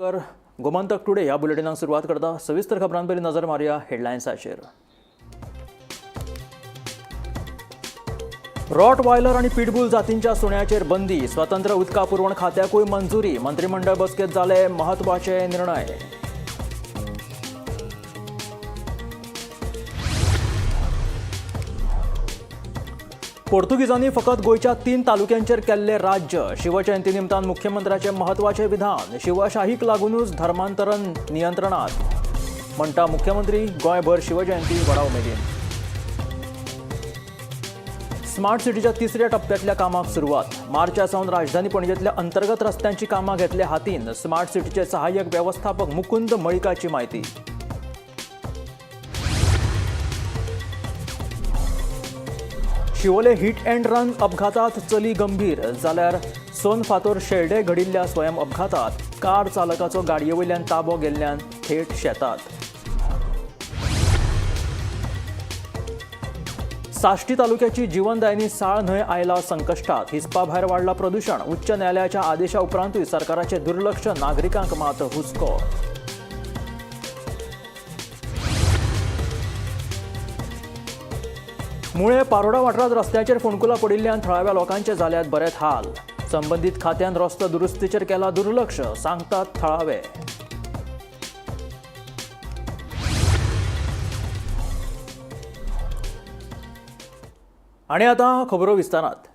Gomantak today ह्या बुलेटिनाक सुरवात करता. सविस्तर खबरांपयलीं नजर मारया हेडलायन्साचेर. रॉटवायलर आणि पिटबुल जातींच्या सुण्याचेर बंदी. स्वतंत्र उदका पुरवण खात्याकूय मंजुरी. मंत्रिमंडळ बसकेत जाले महत्वाचे निर्णय. पोर्तुगीजांनी फकत गोयच्या 3 तालुक्यांचेर केल्ले राज्य. शिवजयंती निमतान मुख्यमंत्र्याचे महत्वाचे विधान. शिवशाहीक लागूनच धर्मांतरण नियंत्रणात म्हणटा मुख्यमंत्री. गोंयभर शिवजयंती व्हडा उमेदीन. स्मार्ट सिटीच्या 3ऱ्या टप्प्यातल्या कामाक सुरवात. मार्चा सावन राजधानी पणजेंतल्या अंतर्गत रस्त्यांची कामां घेतल्या हातीन. स्मार्ट सिटीचे सहाय्यक व्यवस्थापक मुकुंद मळिकाची माहिती. शिवोले हिट अँड रन अपघातात चली गंभीर. जाल्यार सोनफातोर शेल्डे घडिल्ल्या स्वयं अपघातात कार चालकाचो गाडयेवयल्यान ताबो गेल्ल्यान थेट शेतात. साश्टी तालुक्याची जीवनदायिनी साळ न्हंय आयला संकश्टात. हिस्पा भायर वाडला प्रदूषण. उच्च न्यायालयाच्या आदेशा उपरांतूय सरकाराचे दुर्लक्ष. नागरिकांक मात हुस्को. मुळे पारोडा वाठारांत रस्त्याचेर फोंडकुलां पडिल्ल्यान थळाव्या लोकांचे जाल्यात बरेच हाल. संबंदीत खात्यान रस्तो दुरुस्तीचेर केला दुर्लक्ष, सांगतात थळावे. आणि आता खबरो विस्तारात.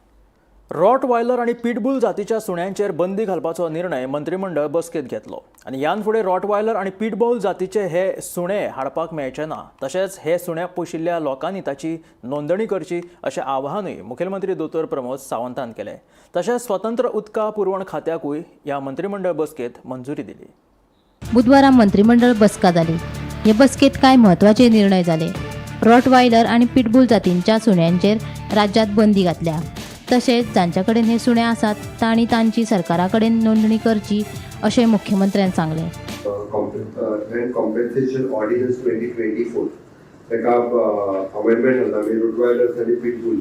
रॉटवायलर आणि पिटबुल जातीच्या सुण्यांचेर बंदी घालपाचो निर्णय मंत्रिमंडळ बसकेत घेतलो. आनी ह्यान फुडें रॉटवायलर आणि पिटबुल जातीचे हे सुणे हाडपाक मेळचे ना. तशेंच हे सुण्या पोशिल्ल्या लोकांनी ताची नोंदणी करची अशें आवाहनूय मुखेलमंत्री दोतोर प्रमोद सावंतान केलें. तशेंच स्वतंत्र उदका पुरवण खात्याकूय ह्या मंत्रिमंडळ बसकेत मंजुरी दिली. बुधवारा मंत्रिमंडळ बसका जाली. हे बसकेत कांय म्हत्वाचे निर्णय जाले. रॉटवायलर आणि पिटबुल जातींच्या सुण्यांचेर राज्यात बंदी घातल्या. तशेंच जांच्या कडेन हे सुणे आसात तांणी तांची सरकारा कडेन नोंदणी करची अशें मुख्यमंत्र्यान सांगलें. कॉम्पेन्सेशन ऑर्डिनन्स 2024 तेका अमेंडमेंट जाता. आमी रॉटवायलर्स आनी पिटबुल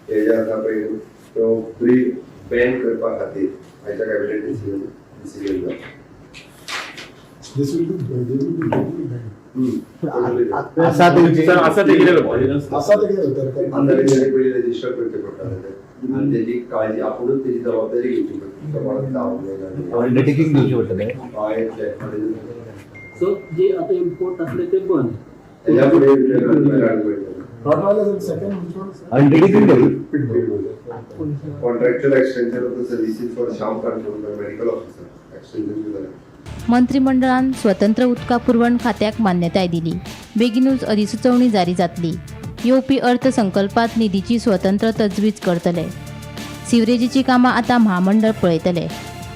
हे जे आसा पळय तो ब्रीड बॅन करपा खातीर आयच्या कॅबिनेट डिसिजन जाता. असा ते कितें पयलीं रजिस्टर करचें पडटालें आनी तेजी काळजी आपुणूच तेजी जबाबदारी घेवची पडटा. अंडरटेकिंग दिवचे पडटले. सो जे आता इम्पोर्ट असले ते बंद. त्याच्या पुढे contractual extension of the services for sham control medical officer extension केलं. मंत्रिमंडळान स्वतंत्र उदका पुरवण खात्याक मान्यताय दिली. बेगीनूच अधिसुचोवणी जारी जातली. येवपी अर्थसंकल्पात निधीची स्वतंत्र तजवीज करतले. सिवरेजीची कामां आतां महामंडळ पळयतले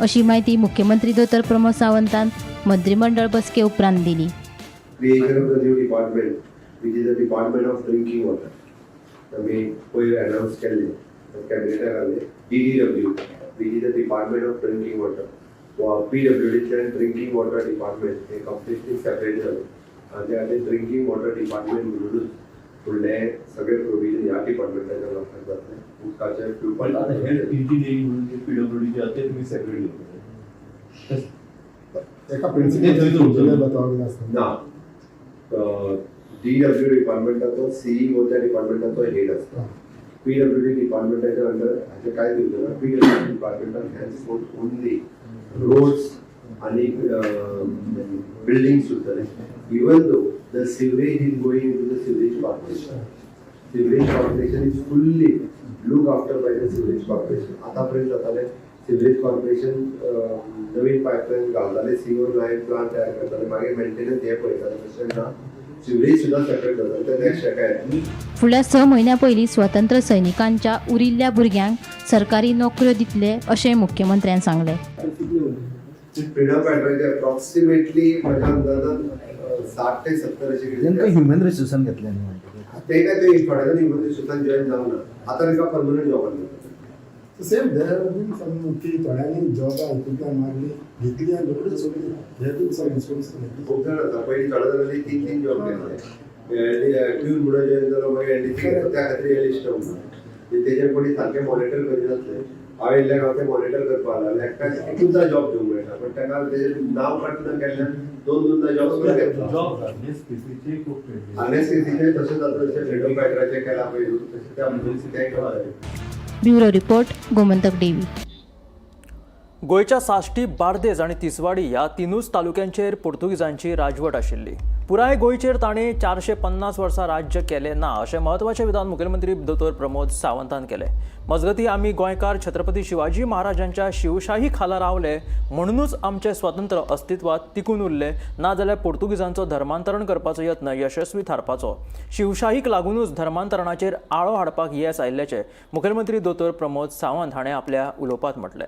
अशी माहिती मुख्यमंत्री दोतोर प्रमोद सावंतान मंत्रिमंडळ बसके उपरांत दिली. Creation of the new department, which is the Department of Drinking Water. आमी पयर अनाउन्स केल्ले कॅबिनेटाक घाल्ले. DDW, which is the Department of Drinking Water. PWD and Drinking Water Department हे completely separate झाले. आणि आता ड्रिंकिंग वॉटर डिपार्टमेंट म्हणून फुडले सगळे प्रोविजन ह्या डिपार्टमेंटाच्या लोकांक जातले. उदकाचे प्युरिफाय आता हे इंजिनिअरिंग म्हणून जे PWD जे आते तुम्ही सेपरेट घेतले. एका प्रिन्सिपल ना DW डिपार्टमेंटाचो CEO त्या डिपार्टमेंटाचो हेड असता. PWD डिपार्टमेंटाच्या अंडर हाचे काय दिवचे ना. PWD डिपार्टमेंटान हॅज ओनली रोड्स आणि बिल्डिंग्स उरतले. Even though the sewage is going into the sewage corporation. Sewage corporation is fully looked after by the sewage corporation. आतापर्यंत जाताले sewage corporation नवीन पाईपलाईन घालताले, सीवर लाईन प्लांट तयार करताले, मागीर मेंटेनन्स हे पळयताले. तशें ना, सिवरेज सुद्धा सेपरेट जाताले. ते नेक्स्ट शेकाय फुडल्या 6 म्हयन्यां पयलीं स्वतंत्र सैनिकांच्या उरिल्ल्या भुरग्यांक सरकारी नोकऱ्यो दितले अशें मुख्यमंत्र्यान सांगलें. फ्रीडम फायटरांचे अप्रॉक्सिमेटली माझ्या अंदाजान 60 ते 70 अशे कितें ह्युमन रिसोर्सान घेतले न्हू. ते काय ते थोड्या जण ह्युमन रिसोर्सान जॉईन जावं ना. आता तांकां परमनंट जॉबान घेतात. Same there are been some की थोड्यांनी जॉब हितूंतल्यान मारली घेतली आनी रोखडीच सोडली. हे तूं सगळें खूब जाण आसा. पयलीं थोड्या जाणांनी 3 जॉब केले. ट्यून म्हणून जॉईन जालो, मागीर एनडीसी त्या खातीर लिस्ट तेजेर कोणी सारकें मॉनिटर करिनासले. हांव येयल्ले हांव ते मॉनिटर करपा लागलो एकट्याक एकूचदा जॉब घेवंक मेळटा पण ताका तेजें नांव काडून केल्ल्यान दोन जॉब सुद्दां घेतला जॉब एनएसपीसीचे खूप ट्रेंडिंग आरएससीचे तशेंच आतां जशें फ्रीडम फायटराचे केला पळय तशें त्या तेंय केला ब्युरो रिपोर्ट गोमंतक टीव्ही. गोंयच्या साश्टी, बार्देस आनी तिसवाडी ह्या तिनूच तालुक्यांचेर पुर्तुगीजांची राजवट आशिल्ली. पुराय गोंयचेर ताणें 450 वर्सां राज्य केलें ना अशें म्हत्वाचें विधान मुखेलमंत्री दोतोर प्रमोद सावंतान केलें. मजगतीं आमी गोंयकार छत्रपती शिवाजी महाराजांच्या शिवशाही खाला रावले म्हणूनच आमचें स्वतंत्र अस्तित्वात तिकून उरले, नाजाल्यार पुर्तुगीजांचो धर्मांतरण करपाचो यत्न यशस्वी थारपाचो. शिवशाहीक लागूनच धर्मांतरणाचेर आळो हाडपाक येस आयिल्ल्याचें मुखेलमंत्री दोतोर प्रमोद सावंत हाणें आपल्या उलोवपांत म्हटलें.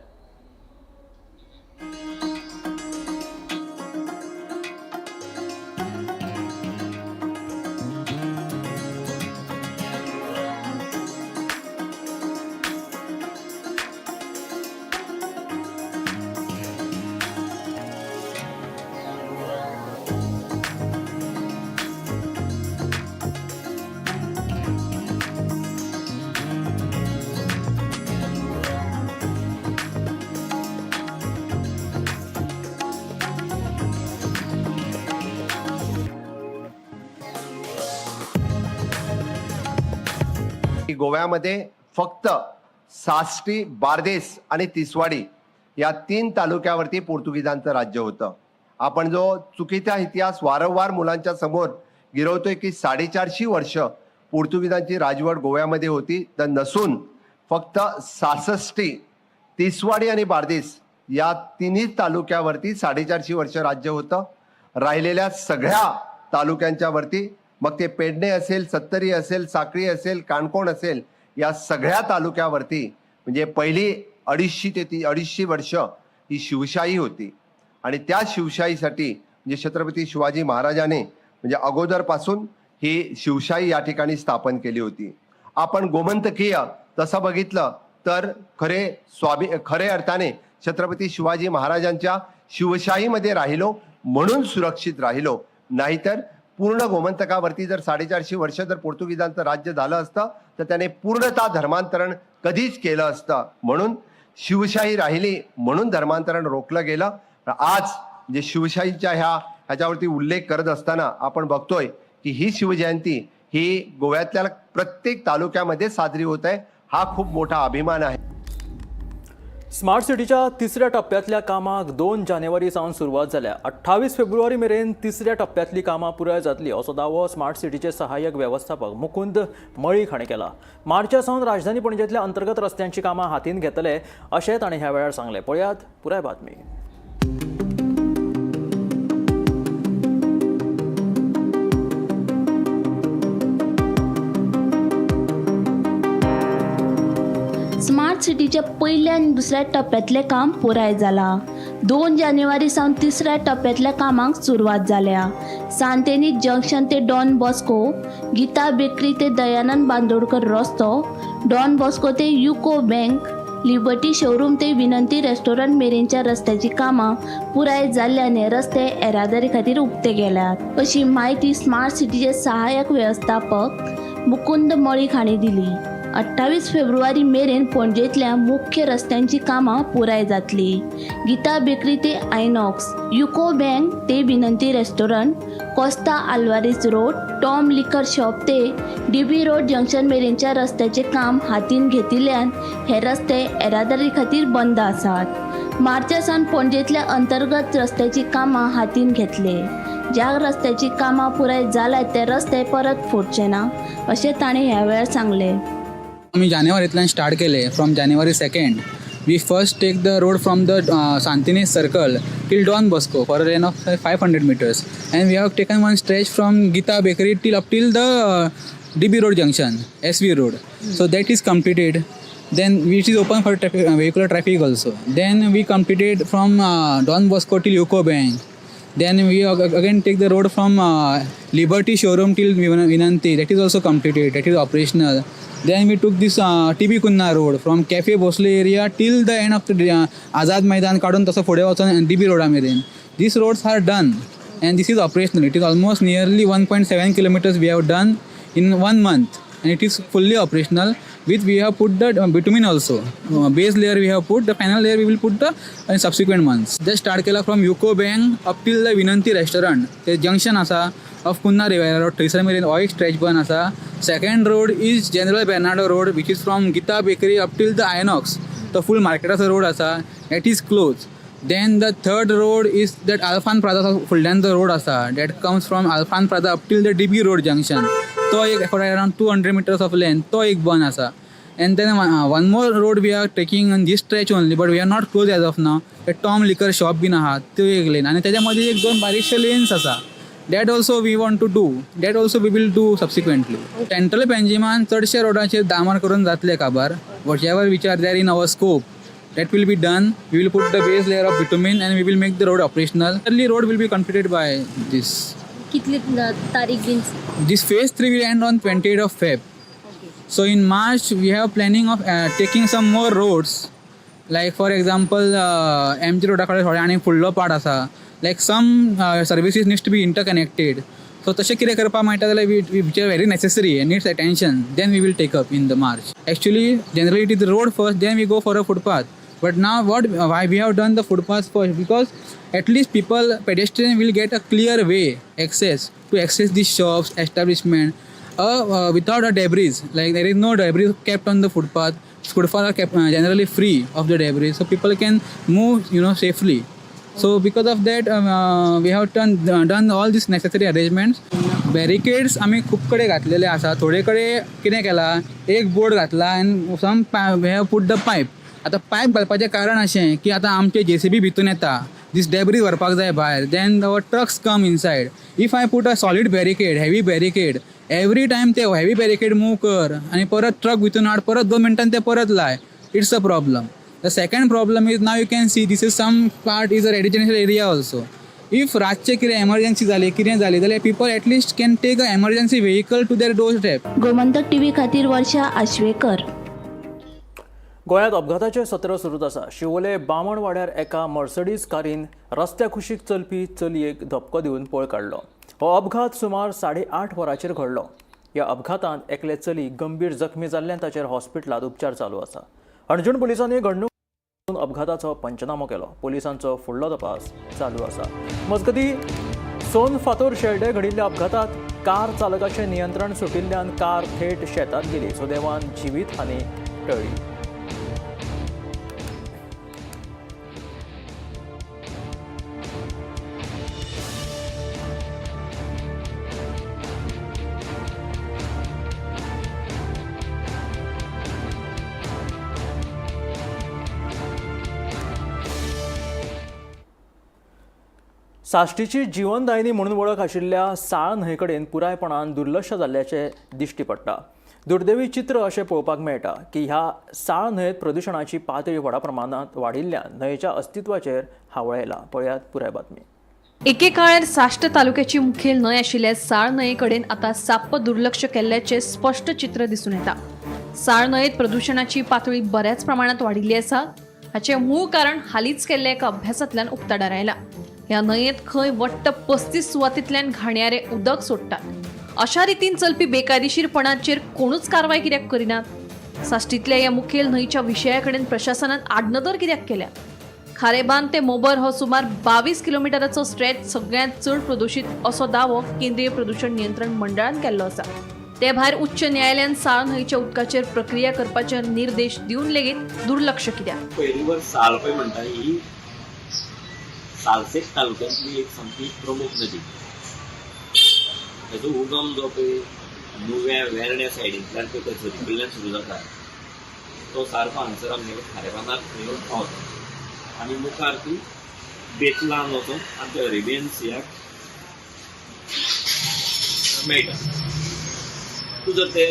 गोव्यामध्ये फक्त साश्टी, बार्देस आणि तिसवाडी या 3 तालुक्यावरती पोर्तुगीजांचं राज्य होतं. आपण जो चुकीचा इतिहास वारंवार मुलांच्या समोर गिरवतोय की 450 वर्ष पोर्तुगीजांची राजवट गोव्यामध्ये होती, तर नसून फक्त 66, तिसवाडी आणि बार्देस या तिन्ही तालुक्यावरती 450 वर्ष राज्य होतं. राहिलेल्या सगळ्या तालुक्यांच्या वरती, मग ते पेडणे असेल, सत्तरी असेल, साखळी असेल, काणकोण असेल, या सगळ्या तालुक्यावरती म्हणजे पहिली 250 ते 250 वर्ष ही शिवशाही होती. आणि त्या शिवशाहीसाठी म्हणजे छत्रपती शिवाजी महाराजांनी म्हणजे अगोदरपासून ही शिवशाही या ठिकाणी स्थापन केली होती. आपण गोमंतकीय तसं बघितलं तर खरे अर्थाने छत्रपती शिवाजी महाराजांच्या शिवशाहीमध्ये राहिलो म्हणून सुरक्षित राहिलो, नाहीतर पूर्ण गोमंतकावरती जर 450 वर्ष जर पोर्तुगीजांचं राज्य झालं असतं तर त्याने पूर्णतः धर्मांतरण कधीच केलं असतं. म्हणून शिवशाही राहिली म्हणून धर्मांतरण रोखलं गेलं. आज जे शिवशाहीच्या ह्याच्यावरती उल्लेख करत असताना आपण बघतोय की ही शिवजयंती ही गोव्यातल्या प्रत्येक तालुक्यामध्ये साजरी होत आहे. हा खूप मोठा अभिमान आहे. स्मार्ट सिटीच्या 3ऱ्या टप्प्यातल्या कामाक 2 जानेवारी सावन सुरवात जाल्या. 28 फेब्रुवारी मेरेन 3ऱ्या टप्प्यातली कामां पुराय जातली असो दावो स्मार्ट सिटीचे सहाय्यक वेवस्थापक मुकुंद मळीक हाणें केला. मार्चा सावन राजधानी पणजेंतल्या अंतर्गत रस्त्यांची कामां हातीन घेतले अशें ताणें ह्या वेळार सांगलें. पळयात पुराय बातमी. स्मार्ट सिटीच्या पहिल्या आणि दुसऱ्या टप्प्यातले काम पुराय जाला. 2 जानेवारी सावन 3ऱ्या टप्प्यातल्या कामाक सुरवात जाल्या. सांतेनी जंक्शन ते डॉन बॉस्को, गीता बेकरी ते दयानंद बांदोडकर रस्तो, डॉन बॉस्को ते युको बँक, लिबर्टी शोरूम ते विनंती रेस्टॉरंट मेरेनच्या रस्त्याची कामां पुराय जाल्ल्याने रस्ते येरादारी खातीर उक्ते गेल्यात अशी माहिती स्मार्ट सिटीचे सहाय्यक वेवस्थापक मुकुंद मळीक हांणी दिली. 28 फेब्रुवारी मेरेन पणजेंतल्या मुख्य रस्त्यांची कामां पुराय जातली. गीता बेकरी ते आयनॉक्स, युको बँक ते विनंती restaurant, Costa Alvares road, Tom लिकर शॉप ते डीबी रोड जंक्शन मेरेनच्या रस्त्याचे काम हातीन घेतिल्ल्यान हे रस्ते येरादारी खातीर बंद आसात. मार्चा सावन पणजेंतल्या अंतर्गत रस्त्याची कामां हातीन घेतले. ज्या रस्त्याची कामां पुराय जाल्यात ते रस्ते परत फोडचे ना अशें ताणें ह्या वेळार सांगलें. आम्ही जानेवारीतल्यान स्टार्ट केले. From January 2nd we first take the road from the Santini circle till Don Bosco for a range of 500 meters and we have taken one stretch from Gita Bakery till up till the DB Road junction, SV Road. So that is completed. Then which is open for vehicular traffic also. Then we completed from Don Bosco till Yuko Bank. Then we again take the road from Liberty showroom till Vinanti. That is also completed. That is operational. Then we took this TB Kunna road from Cafe Bosle area till the end of the Azad Maidan काढून तसं पुढे वचून DB road मेरेन. These roads are done and this is operational. It is almost nearly 1.7 kilometers we have done in 1 month. and it is fully operational. With we have put the bitumen also. Base layer we have put, the final layer we will put the in subsequent months. Just start केला from UCO Bank up till the Vinanti restaurant. The junction asa of Kunna River Road, Trisar Marine oil stretch ban asa. Second road is General Bernardo Road, which is from Gita Bakery up till the Inox. The full market asa road asa, that is closed. Then the third road is that Alfan Prada Fuldanza road asa, that comes from Alfan Prada up till the DB Road junction. तो एक for around 200 meters of length, तो एक बन असा. And then one more road we are taking on this stretch only, but we are not closed as of now. A Tom Liquor shop बीन आहात, तो एक लेन. आणि त्याच्यामध्ये एक दोन बारीकशे lanes असा. That also we want to do. That also we will do subsequently. Central Benjamin चडशे रोडाचे डामर करून जातले काबार. Whatever which are there in our scope, that will be done. We will put the base layer of bitumen and we will make the road operational. Early road will be completed by this. कितली तारीख bin? This phase 3 will end on 28th of Feb. So in March we have planning of taking some more roads. Like for example, MG road थोडे आणि फुडलो part आसा. Like some services needs to be interconnected. So तशें कितें करपाक मेळटा जाल्यार which are very necessary and needs attention. Then we will take up in the March. Actually, generally it is the road first, then we go for a footpath. But now why we have done the footpath first? Because at least pedestrian will get a clear way access these shops, establishment, without a debris. Like there is no debris kept on the footpath. Footpaths are kept generally free of the debris, so people can move, safely. So because of that, we have done all these necessary arrangements. Barricades आम्ही खूप कडे घातलेले आसा. थोडे कडे कितें केला, एक बोर्ड घातला and some we have put the pipe. आता पायप घालपाचें कारण अशें की आतां आमचे JCB भितून येता, this debris व्हरपाक जाय भायर, then our trucks come inside. If I put a solid barricade, heavy barricade, every time ते heavy barricade move कर आणि परत ट्रक भितून हाड, परत 2 मिनटांनी ते परत लाय, it's a problem. The second problem is, now you can see this is some part is a residential area also. If रातचे कितें emergency जाली, कितें जाली जाल्यार people at least can take a emergency vehicle to their doorstep. Gomantak TV खातीर वर्षा आश्वेकर. गोंयांत अपघाताचें सत्र सुरूच आसा. शिवोले बामणवाड्यार एका मर्सडीज कारीन रस्त्या कुशीक चलपी चलयेक धपको दिवन पळ काडलो. हो अपघात सुमार 8:30 वरांचेर घडलो. ह्या अपघातांत एकले चली गंभीर जखमी जाल्ल्यान ताचेर हॉस्पिटलांत उपचार चालू आसा. अणजूण पुलिसांनी घडणूक अपघाताचो पंचनामो केलो. पुलिसांचो फुडलो तपास चालू आसा. मजगतीं सोन फातोर शेल्डे घडिल्ल्या अपघातांत कार चालकाचें नियंत्रण सुटिल्ल्यान कार थेट शेतांत गेली. सुदैवान जिवीत हानी टळ्ळी. साश्टीची जीवनदायिनी म्हणून वळख आशिल्ल्या साळ न्हंयकडेन पुरायपणान दुर्लक्ष जाल्ल्याचें दिश्टी पडटा. दुर्दैवी चित्र अशें पळोवपाक मेळटा की ह्या साळ न्हंयेत प्रदुशणाची पातळी व्हडा प्रमाणांत वाडिल्ल्यान न्हंयेच्या अस्तित्वाचेर हावळ येयला. पळयात पुराय बातमी. एकेकाळार साश्ट तालुक्याची मुखेल न्हंय आशिल्ल्या साळ न्हंये कडेन आतां साप्प दुर्लक्ष केल्ल्याचें स्पश्ट चित्र दिसून येता. साळ न्हंयेत प्रदुशणाची पातळी बऱ्याच प्रमाणात वाडिल्ली आसा. हाचें मूळ कारण हालींच केल्ल्या एका अभ्यासांतल्यान उक्ताडार आयला. ह्या न्हंयेत खंय वट्ट 35 सुवातींतल्यान घाणयारे उदक सोडटात. अशा रितीन चलपी बेकायदेशीरपणाचेर कोणूच कारवाय कित्याक करिनात? साश्टींतल्या ह्या मुखेल न्हंयच्या विशया कडेन प्रशासनान आडनदर कित्याक केल्या? खारेबांद ते मोबर हो सुमार 22 किलोमिटराचो स्ट्रेच सगळ्यांत चड प्रदूषित असो दावो केंद्रीय प्रदूषण नियंत्रण मंडळान केल्लो आसा. ते भायर उच्च न्यायालयान साळ न्हंयच्या उदकाचेर प्रक्रिया करपाचे निर्देश दिवन लेगीत दुर्लक्ष कित्याक? पहिली वर साळ पळय म्हणटा ही सालसेट तालुक्यांतली एक सामकी प्रमुख नदी. हेजो उगम जो पळय नुव्या वेर्ण्या सायडींतल्यान तो खंयसरी कडल्यान सुरू जाता, तो सारको हांगसर आमगेले खारेबांदार थंय पावता आनी मुखार ती बेतलान वचून आमच्या अरेबियन सियाक मेळटा. तूं जर ते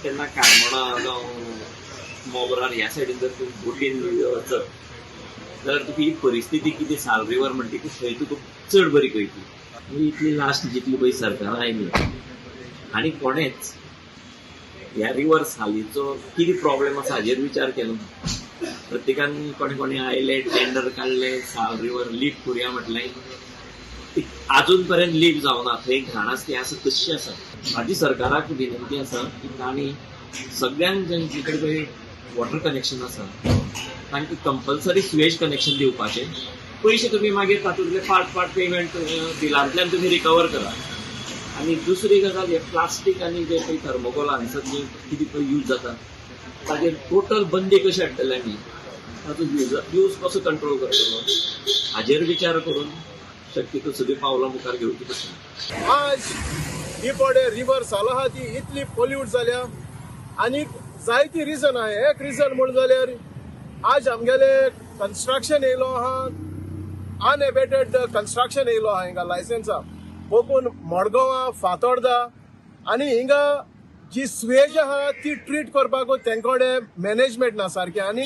तेन्ना कारमणा जावं मोगरार ह्या सायडीन जर तूं बोटीन वचत जाल्यार तुका ही परिस्थिती कितें साल रिवर म्हणटा की थंय तुका चड बरी कळटली. इतली लास्ट जितली पळय सरकारान आयली आनी कोणेच ह्या रिवर सालीचो कितें प्रॉब्लेम आसा हाजेर विचार केलो ना. प्रत्येकान कोणे आयले, टेंडर काडले, साल रिवर लीक करुया म्हटलें, ती अजून पर्यंत लीक जावना. थंय घाणासली आसा तशी आसा. म्हाजी सरकाराक विनंती आसा की तांणी सगळ्यांक जेंचे कडेन वॉटर कनेक्शन आसा तांकां कंपल्सरी स्वेज कनेक्शन दिवपाचें. पयशे तुमी मागीर तातूंतले पार्ट पेमेंट बिलांतल्यान तुमी रिकवर करा. आनी दुसरी गजाल हे प्लास्टीक आनी जे पळय थर्मोकोलांचो जे कितें पळय यूज जाता ताजेर टोटल बंदी कशी हाडटले आमी. ताचो यूज कसो कंट्रोल करतलो हाजेर विचार करून शक्यतो सगळीं पावलां मुखार घेवची पडटली. आज ही पडे रिवर सालो आहा ती इतली पोल्यूट जाल्या आनी जायती रिजन आहा. एक रिजन म्हण जाल्यार आज आमगेले कन्स्ट्रक्शन येयलो आहा, अनएबेटेड कन्स्ट्रक्शन येयलो आहा हिंगा लायसन्सा पोकून मडगांवां फातोर्डा. आनी हिंगा जी स्वेज आहा ती ट्रीट करपाक तेंकोडे मॅनेजमेंट ना सारकें. आनी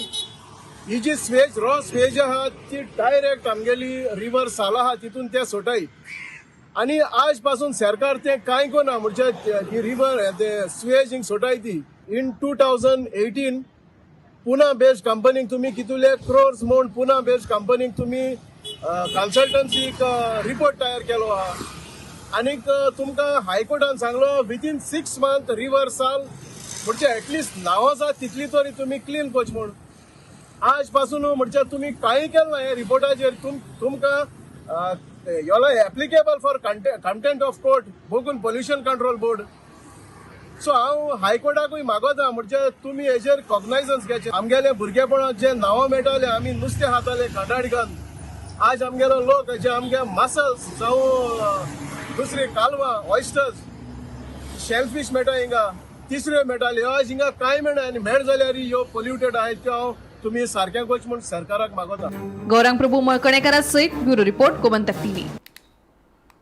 ही जी स्वेज रॉ स्वेज आहा ती डायरेक्ट आमगेली रिवर साल आहा तितून ते सोटाय. आनी आज पासून सरकार ते कांय कोना म्हणजे ही रिवर ते स्वेज हिंग सोटाय ती. इन 2018 पुना बेस्ड कंपनीक तुमी कितुले क्रोर्स म्हूण पुना बेस्ड कंपनीक तुमी कन्सल्टन्सीक रिपोर्ट तयार केलो आहा. आनीक तुमकां हायकोर्टान सांगलो विथीन 6 months रिवर साल म्हणजे एटलिस्ट नांव आसा तितली तरी तुमी क्लीन कोच म्हूण. आज पासून म्हणजे तुमी कांय केलें ना हे रिपोर्टाचेर. तुमकां योला applicable for contempt of court बोगून पोल्युशन कंट्रोल बोर्ड. सो हांव हायकोर्टाकूय मागोता म्हणजे तुमी हेजेर कॉग्नायजन्स घेवचे. आमगेले भुरगेपणांत जे नांवां मेळटाले आमी नुस्तें खाताले काटाडीकन, आज आमगेलो लोक जे आमगे मसल्स जावं दुसरी कालवां ऑयस्टर्स शेलफीश मेळटा हिंगा, तिसऱ्यो मेळटाल्यो. आज हिंगा कांय मेळना आनी मेळ जाल्यार ह्यो पोल्युटेड आहात त्यो हांव तुमी सारकें कोच म्हूण सरकाराक मागोता. गौरांग प्रभू मळकणेकारा सयत ब्युरो रिपोर्ट गोमंतक टीव्ही.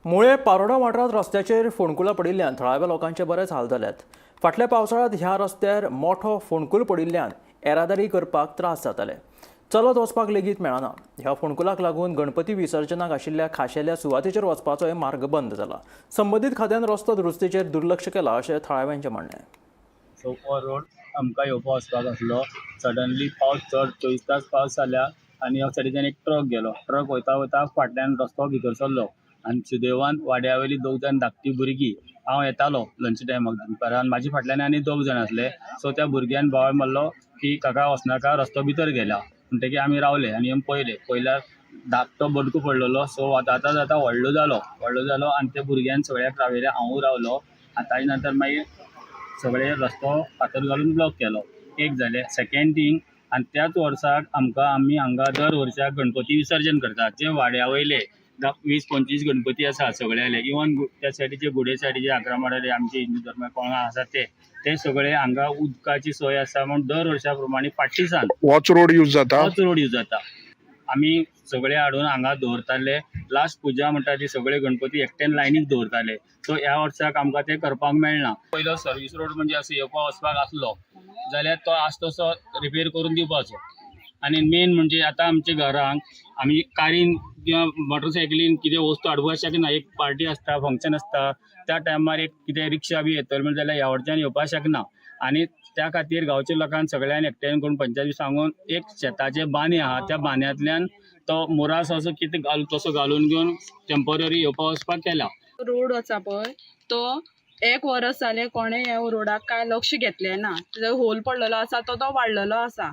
मुळे पारोडा वाठारांत रस्त्याचेर फोंडकुलां पडिल्ल्यान थळाव्या लोकांचे बरेच हाल जाल्यात. फाटल्या पावसाळ्यांत ह्या रस्त्यार मोठो फोंडकूल पडिल्ल्यान येरादारी करपाक त्रास जाताले. चलत वचपाक लेगीत मेळना. ह्या फोंडकुलाक लागून गणपती विसर्जनाक आशिल्ल्या खाशेल्या सुवातेचेर वचपाचोय मार्ग बंद जाला. संबंदीत खात्यान रस्तो दुरुस्तीचेर दुर्लक्ष केलां अशें थळाव्यांचें म्हणणें. सो हो रोड आमकां येवपा वचपाक आसलो. सडनली पावस चड 24 तास पावस जाल्या आनी ह्या सायडीच्यान एक ट्रक गेलो. ट्रक वयता वयता फाटल्यान रस्तो भितर सरलो आनी सुदैवान वाड्या वयली 2 जाण धाकटी भुरगीं, हांव येतालो लंच टायमाक दनपारान, म्हाजे फाटल्यान आनी 2 जाण आसले. सो त्या भुरग्यान बोवाळ मारलो की काका वचनाका रस्तो भितर गेला. म्हणटकीर आमी रावले आनी पयल्यार धाकटो बडको पडलेलो. सो आतां जाता व्हडलो जालो आनी त्या भुरग्यान सगळ्याक रावयले, हांवूय रावलो. ताजे नंतर मागीर सगळे रस्तो फातर घालून ब्लॉक केलो. एक जालें. सेकेंड थिंग, आनी त्याच वर्साक आमी हांगा दर वर्साक गणपती विसर्जन करतात. जे वाड्या वयले 20-25 गणपती आसा सगळ्याले, इवन त्या सायडीचे गुडे सायडीचे 11 माडाले आमचे हिंदू धर्म कोणा आसा ते सगळे हांगा उदकाची सोय आसा म्हूण दर वर्सा प्रमाणे फाटलीसान वॉच रोड यूज जाता. आमी सगळे हाडून हांगा दवरताले. लास्ट पुजा म्हणटा ती सगळे गणपती एकट्यान लायनीक दवरताले. सो ह्या वर्साक आमकां ते करपाक मेळना. पयलो सर्वीस रोड म्हणजे असो येवपा वचपाक आसलो जाल्यार तो आसा तसो रिपेर करून दिवपाचो. आनी मेन म्हणजे आतां आमच्या घरांक आमी कारीन किंवा मोटरसायकलीन कितें वस्तू हाडपाक शकना. एक पार्टी आसता, फंक्शन आसता, त्या टायमार एक कितें रिक्षा बी येतलो जाल्यार ह्या वटेच्यान येवपाक शकना. आनी त्या खातीर गांवच्या लोकांक सगळ्यांनी एकठांय करून पंचायती सांगून एक शेताचे बांदे आहा त्या बांद्यांतल्यान तो मोरास असो कितें तसो घालून घेवन टेम्पररी येवपा वचपाक केला. रोड आसा पळय तो 1 वर्स जालें कोणें ह्या रोडाक कांय लक्ष घेतलें ना. होल पडलेलो आसा तो वाडलेलो आसा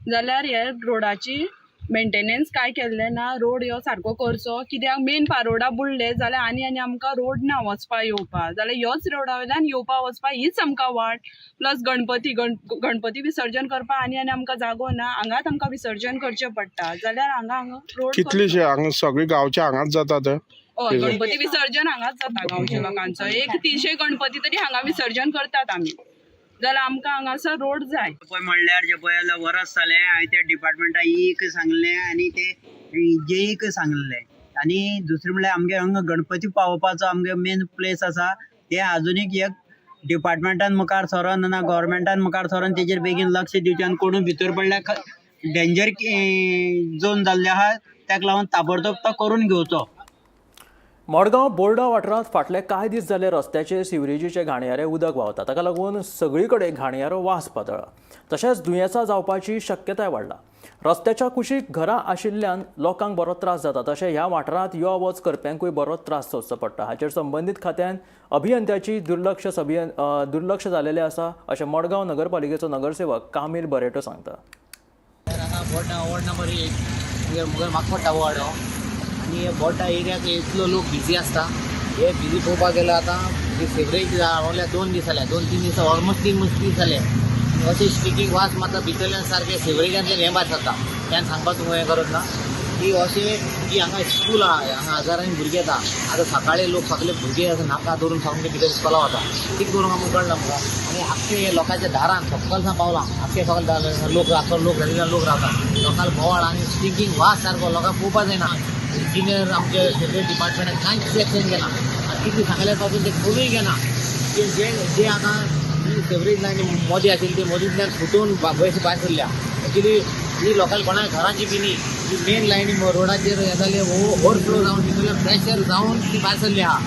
जाल्यार हे रोडाची मेंटेनन्स कांय केल्लें ना. रोड ह्यो सारको करचो. कित्याक मेन पारोडा बुडले जाल्यार आनी आमकां रोड ना वचपा येवपा. जाल्यार ह्योच रोडा वयल्यान येवपा वचपा हीच आमकां वाट. प्लस गणपती विसर्जन करपा आनी आमकां जागो ना. हांगाच आमकां विसर्जन करचें पडटा जाल्यार हांगा रोड कितलीशे हांगा सगळे गांवचे हांगाच जातात. हय, गणपती विसर्जन हांगाच जाता गांवच्या लोकांचो. 300 गणपती तरी हांगा विसर्जन करतात आमी. जाल्यार आमकां हांगासर रोड जाय. पळय म्हणल्यार जे पळय वर्स जालें हांवें ते डिपार्टमेंटा एक सांगलें आनी ते जेईक सांगलें. आनी दुसरें म्हणल्यार आमगे हांगा गणपती पावोवपाचो आमगे मेन प्लेस आसा ते आजुनीक एक डिपार्टमेंटान मुखार सरोन ना गव्हर्मेंटान मुखार सरोन तेजेर बेगीन लक्ष दिवचें. आनी कोणूय भितर पडल्यार डेंजर झोन जाल्ले आहा ताका लागून ताबडतोब तो करून घेवचो. मडगांव बोर्डा वाठारांत फाटले कांय दीस जाले रस्त्याचे सिवरेजीचे घाणयारे उदक व्हांवता. ताका लागून सगळीकडे घाणयारो वास पातळ्ळा. तशेंच दुयेंसां जावपाची शक्यताय वाडला. रस्त्याच्या कुशीक घरां आशिल्ल्यान लोकांक बरो त्रास जाता. तशें ह्या वाठारांत यो वच करप्यांकूय बरो त्रास सोंसचो पडटा. हाचेर संबंदीत खात्यान अभियंत्याची दुर्लक्ष जालेलें आसा अशें मडगांव नगरपालिकेचो नगरसेवक कामील बरेटो सांगता. वॉर्ड नंबर 1 मुगल म्हाका पडटा वॉर्ड आनी बोड्डा एरियाक इतलो लोक बिजी आसता. हे बिजी पळोवपाक गेलो आतां सेवरेज रावल्या 2 दीस जाल्या, 2-3 दीस ऑलमोस्ट 3 दीस जाले. अशें स्टिकींग वास मात्र भितरल्यान सारकें सेवरेजांतल्यान हें भायर सरता. त्यान सांगपाक तुमकां हें गरज ना की अशें की हांगा स्कूल आहा, हांगा हजारांनी भुरगे येता. आतां सकाळी लोक सगळे भुरगे अशें नाका धरून सामके भितर इस्कॉला वता. कितें करूंक आमकां कळना आमकां. आनी आख्खे लोकांच्या दारान सकलसां पावलां. आख्खे सगळे लोक घालिल्ले लोक रावता. लोकांक बोवाळ आनी स्टिकींग वास सारको लोकांक पळोवपाक जायना. इंजिनियर आमचे सेपरेट डिपार्टमेंटान कांयच एक्शन घेना. कितें सांगले पासून ते करूय घेना. जे आतां सेवरेज लायन मोदी आशिल्ली ती मोदींतल्यान फुटून भायर सरल्या. एक्चुली ही लोकल कोणा घरांची बी न्ही, ही मेन लायनी रोडाचेर हे जाले ओवरफ्लो जावन भितरल्यान प्रेशर जावन ती भायर सरली आहा.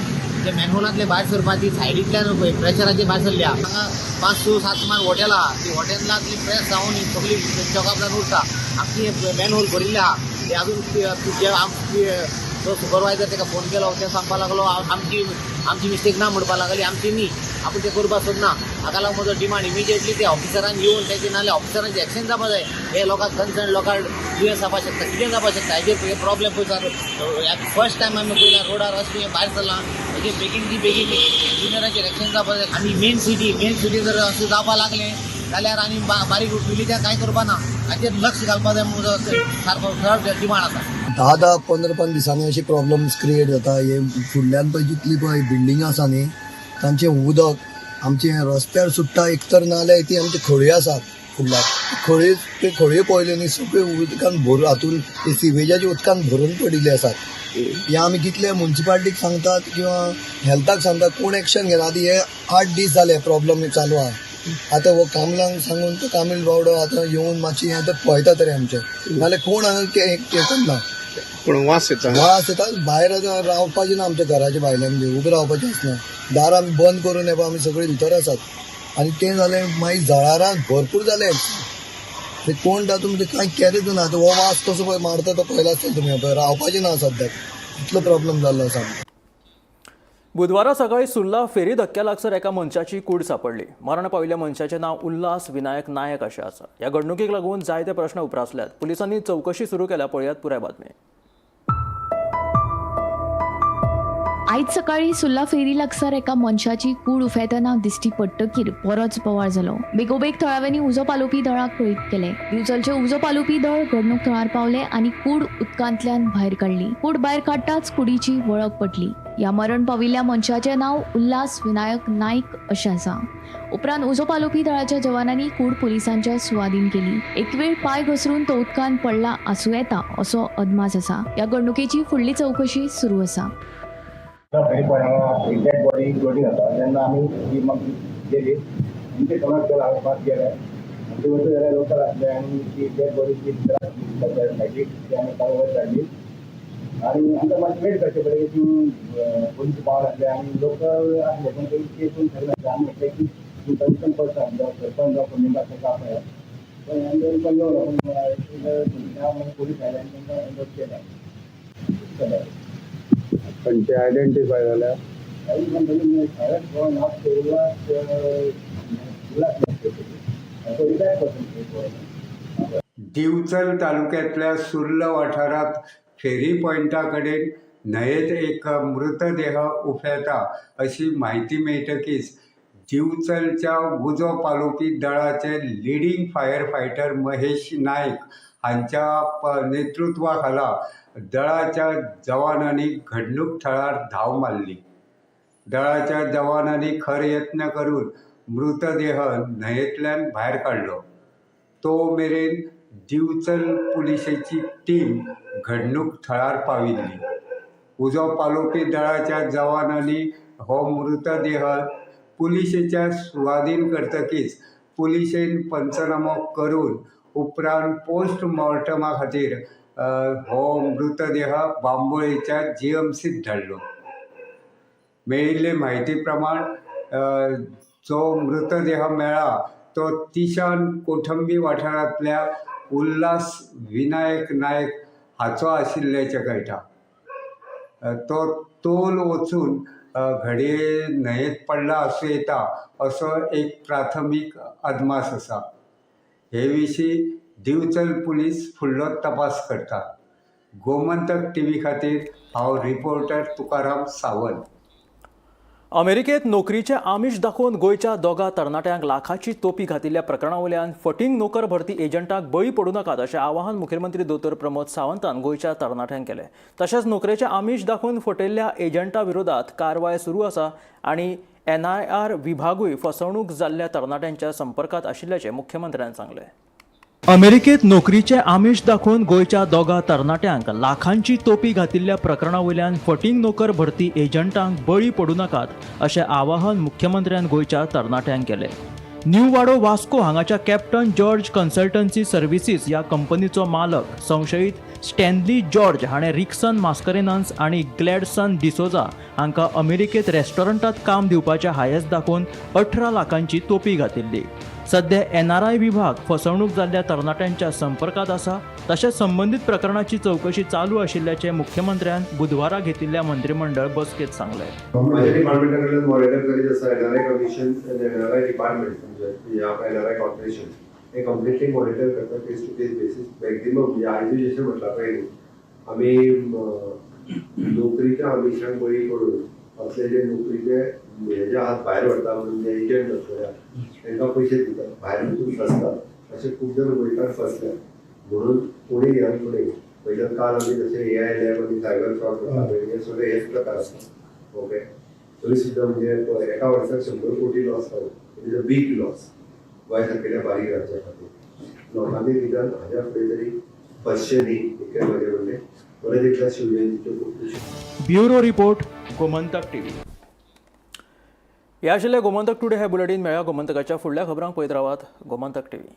ते मॅनहोलांतले भायर सरपाची सायडींतल्यान प्रेशराची भायर सरली आहा. हांगा 5-6-7 सुमार हॉटेल आहा. ती हॉटेलांतली प्रेस जावन ही सगळी जबाबदार उरता. आमची मॅनहोल भरिल्ले आहा. ते अजून तो सुपरवायझर ताका फोन केलो. ते सांगपाक लागलो आमची मिस्टेक ना म्हणपाक लागली. आमची न्ही, आपूण ते करपाक सोदना. हाका लागून म्हजो डिमांड इमिजिएटली ते ऑफिसरान येवन तेचे नाल्यार ऑफिसरांचे एक्शन जावपा जाय. हे लोकांक कन्सर्न लोकांक दुयेंस जावपाक शकता, कितें जावपाक शकता. हेजेर प्रॉब्लेम पळयता. फर्स्ट टायम आमी पळयला रोडार अशें भायर सरलां. हेजे बेगीन इंजिनियरांचेर एक्शन जावपाक जाय. आनी मेन सिटी जर अशें जावपाक लागले जाल्यार आनी बारीक विलेजां कांय करपा ना. हाचेर लक्ष घालपाक जाय म्हजो सारको डिमांड आसा. 10-15 दिसांनी अशी प्रॉब्लेम्स क्रिएट जाता. हे फुडल्यान पळय जितली पळय बिल्डिंगां आसा न्ही तांचें उदक आमचे रस्त्यार सुट्टा. एक तर नाल्यार ती आमची खळयो आसात फुडल्यान ते खळयो पळयल्यो न्ही सगळे उदकान भरून हातून ते सिवेजाच्या उदकान भरून पडिल्ले आसात. हे आमी कितले म्युन्सिपाल्टीक सांगतात किंवा हेल्थाक सांगतात, कोण एक्शन घेना. आतां हे 8 दीस जाले प्रॉब्लेम चालू आहा. आतां हो कामलांक सांगून तो कामील बावडो आतां येवन मातशी हें आतां पळयता तरी आमचें, नाल्यार कोण हांगा करना. पूण वास येता भायर रावपाचें ना. आमच्या घराच्या भायल्यान बी उबें रावपाचें आसना. दार आमी बंद करून येवपा आमी सगळे भितर आसात. आनी तें जालें मागीर जळारां भरपूर जालें. ते कोण तातूंत ते कांय केलेंच ना. हो वास कसो पळय मारता तो पळयला आसता तुमी. पळय रावपाचें ना सद्याक, इतलो प्रॉब्लेम जाल्लो आसा. बुधवारा सकाळी सुर्ला फेरी धक्क्या लागसर एका मनशाची कूड सापडली. मरण पाविल्ल्या मनशाचें नांव उल्हास विनायक नायक अशें आसा. ह्या घडणुकीक लागून जायते प्रश्न उपरासल्यात. पुलिसांनी चवकशी सुरू केल्या. पळयात पुराय बातमी. आयज सकाळी सुर्ला फेरी लागसार एका मनशाची कूड उफेतना दिश्टी पडटकीर बरोच बोवाळ जालो. बेगोबेग थळाव्यांनी उजो पालोवपी दळाक कळीत केले. दिवचलचे उजो पालोवपी दळ घडणूक थळार पावले आनी कूड उदकांतल्यान भायर काडली. कूड भायर काडटाच कुडीची वळख पटली. ह्या मरण पाविल्ल्या मनशाचें नांव उल्हास विनायक नायक अशें आसा. उपरांत उजो पालोवपी दळाच्या जवानांनी कूड पुलिसांच्या सुवादीन केली. एक वेळ पांय घसरून तो उदकांत पडला आसूं येता असो अदमास आसा. ह्या घडणुकेची फुडली चवकशी सुरू आसा. डेड बॉडी लोडिंग जाता तेन्ना आमी ती म्हाका गेली आमचे कोणाक केला हाडपाक गेले. आमचे वयर जाल्यार लोकल आसले आनी ती डेड बॉडी ती सायडीक ती आमी वयर काडली. आनी आमकां मातशें वेट करचें पडलें की पोलीस पावले आसले आनी लोकल आसले पूण ते केसून ठरले. आमी म्हटलें की कन्सर्न पर्सन जावं सरपंच जावं कोणी ताका आपयल्या. पण आमी पण येवन पोलीस आयले आनी तांकां अरेस्ट केलें. पण ते आयडेंटिफाय जाल्या दिवचल तालुक्यातल्या सुर्ला वाठारात फेरी पॉइंटा कडेन न्हंयेत एक मृतदेह उफेता अशी माहिती मेळटकीच दिवचलच्या उजो पालोवपी दळाचे लिडींग फायर फायटर महेश नायक हांच्या नेतृत्वाखाला दळाच्या जवानांनी घडणूक थळार धांव मारली. दळाच्या जवानांनी खर यत्न करून मृतदेह न्हंयेंतल्यान भायर काडलो. तो मेरेन दिवचल पुलिशेची टीम घडणूक थळार पाविल्ली. उजो पालोवपी दळाच्या जवानांनी हो मृतदेह पुलिशेच्या सुवादीन करतकीच पुलिशेन पंचनामो करून उपरांत पोस्ट मॉर्टमा खातीर हो मृतदेह बांबोळेच्या GMCत धाडलो. मेळिल्ले म्हायती प्रमाण जो मृतदेह मेळ्ळा तो तिशान कोठंबी वाठारांतल्या उल्हास विनायक नायक हाचो आशिल्ल्याचें कळटा. तो तोल वचून घडये न्हंयेत पडला आसूं येता असो एक प्राथमीक अदमास आसा. हे विशीं दिवचल पुलीस फुडलो तपास करता. गोमंतक टीव्ही खातीर हांव रिपोर्टर तुकाराम सावंत. अमेरिकेत नोकरीचे आमिष दाखोवन गोंयच्या दोगा तरणाट्यांक लाखाची तोपी घातिल्ल्या प्रकरणा वयल्यान फटींग नोकर भरती एजंटांक बळी पडूं नाकात अशें आवाहन मुखेलमंत्री दोतोर प्रमोद सावंतान गोंयच्या तरणाट्यांक केलें. तशेंच नोकरेचे आमिष दाखोवन फटयल्ल्या एजंटां विरोधात कारवाय सुरू आसा आनी NIR विभागूय फसवणूक जाल्ल्या तरणाट्यांच्या संपर्कात आशिल्ल्याचें मुख्यमंत्र्यान सांगलें. अमेरिकेत नोकरीचे आमिष दाखोवन गोंयच्या दोगा तरणाट्यांक लाखांची तोपी घातिल्ल्या प्रकरणा वयल्यान फटींग नोकर भरती एजंटांक बळी पडूं नाकात अशें आवाहन मुख्यमंत्र्यान गोंयच्या तरणाट्यांक केलें. न्यू वाडो वास्को हांगाच्या कॅप्टन जॉर्ज कन्सल्टन्सी सर्विसीस ह्या कंपनीचो मालक संशयीत स्टॅनली जॉर्ज हाणें रिक्सन मास्करेनन्स आनी ग्लॅडसन डिसोजा हांकां अमेरिकेत रेस्टॉरंटात काम दिवपाच्या हायेस दाखोवन 18 लाखांची तोपी घातिल्ली. सध्या NRI विभाग फसवणूक जाल्ल्या तरणाट्यांच्या संपर्कात आसा. तशेंच संबंदीत प्रकरणाची चवकशी चालू आशिल्ल्याचें मुख्यमंत्र्यान बुधवारा घेतिल्ल्या मंत्रिमंडळ बसकेत सांगलें. माझ्या डिपार्टमेंटा कडल्यान मॉनिटर करीत आसा NRI कमिशन आनी NRI डिपार्टमेंट म्हणजे NRI कॉर्पोरेशन हे कंप्लिटली मॉनिटर करता face to face basis. Maximum म्हणजे आयज जशें म्हटलां पळय आमी नोकरीच्या आमिशांक बळी पडून असले जे नोकरीचे हेजे हात भायर व्हरता म्हणून जे एजंट आसता तांकां पयशे दितात भायर वचून फसतात अशे खूब जाण गोंयकार फसल्यात. म्हणून कोणी ह्या फुडें पयल्यान काल आमी जशे AI लॅब आनी सायबर फ्रॉड करता हे सगळे हेच प्रकार आसता. ओके तरी सुद्दां म्हणजे एका वर्साक 100 कोटी लॉस जालो. It is a big loss Goa सारकेल्या बारीक राज्या खातीर. लोकांनी निदान हाज्या फुडें तरी फसचे न्ही इतकें म्हजें म्हणणें. परत एकदा शिवजयंतीच्यो खूब खूब ब्युरो रिपोर्ट गोमंतक टीव्ही. हे आशिल्ले गोमंतक टुडे हे बुलेटीन. मेळ्या गोमंतकाच्या फुडल्या खबरांक पळयत रावात गोमंतक टीव्ही.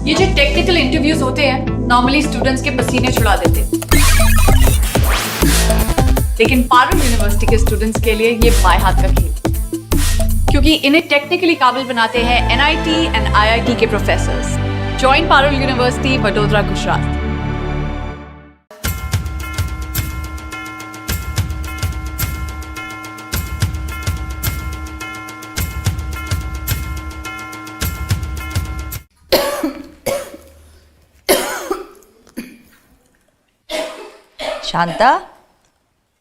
ये जो टेक्निकल इंटरव्यूज होते हैं नॉर्मली स्टूडेंट्स के पसीने छुड़ा देते हैं, लेकिन पारुल यूनिवर्सिटी के स्टूडेंट्स के लिए ये बाएं हाथ का खेल, क्योंकि इन्हें टेक्निकली काबिल बनाते हैं NIT एंड IIT के professors. Join Parul university, Vadodara, Gujarat. Shanta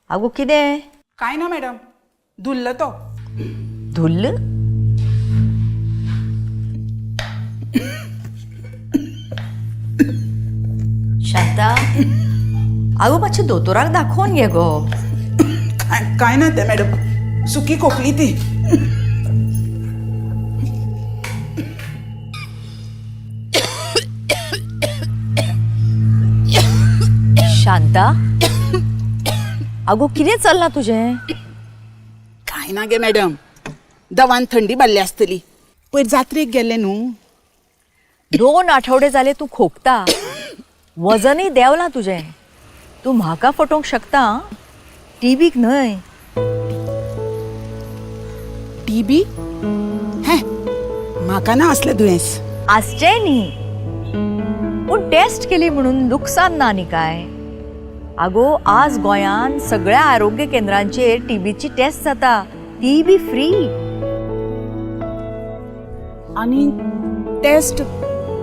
अगो कितें? काय ना मॅडम, धुल्ल तो. धुल्ल? शांता अगो मातशें दोतोराक दाखोवन घे गो. काय ना ते मॅडम, सुकी खोकली ती. शांता अगो कितें चल्लां तुजें? काय ना गे मॅडम, दवान थंडी बाल्ली आसतली. पयर जात्रेक गेले न्हू. 2 आठवडे जाले तूं खोकता. वजनय देंवलां तुजें. तूं म्हाका फटोवंक शकता. TBक न्हय. TB? हे म्हाका ना असलें दुयेंस. आसचें न्ही, पूण टेस्ट केली म्हणून नुकसान ना न्ही काय. आगो आज गोंयान सगळ्या आरोग्य केंद्रांचेर TBची टेस्ट जाता. TB free. आणि टेस्ट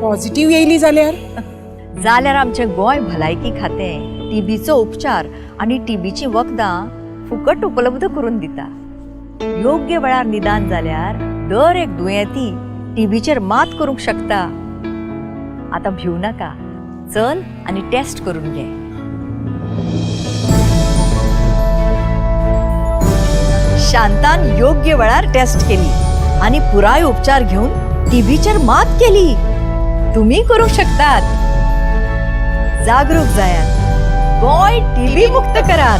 पॉझिटिव्ह येयली जाल्यार आमचें गोंय भलायकी खातें TBचो उपचार आनी TBची वखदां फुकट उपलब्ध करून दिता. योग्य वेळार निदान जाल्यार दर एक दुयेंती TBचेर मात करूंक शकता. आतां भिवू नाका. चल आनी टेस्ट करून घे. शांतान योग्य वेळार टेस्ट केली आणि पुराय उपचार घेऊन टीबीचेर मात केली. तुम्ही करू शकतात. जागरूक जायात. गोंय टीबी मुक्त करात.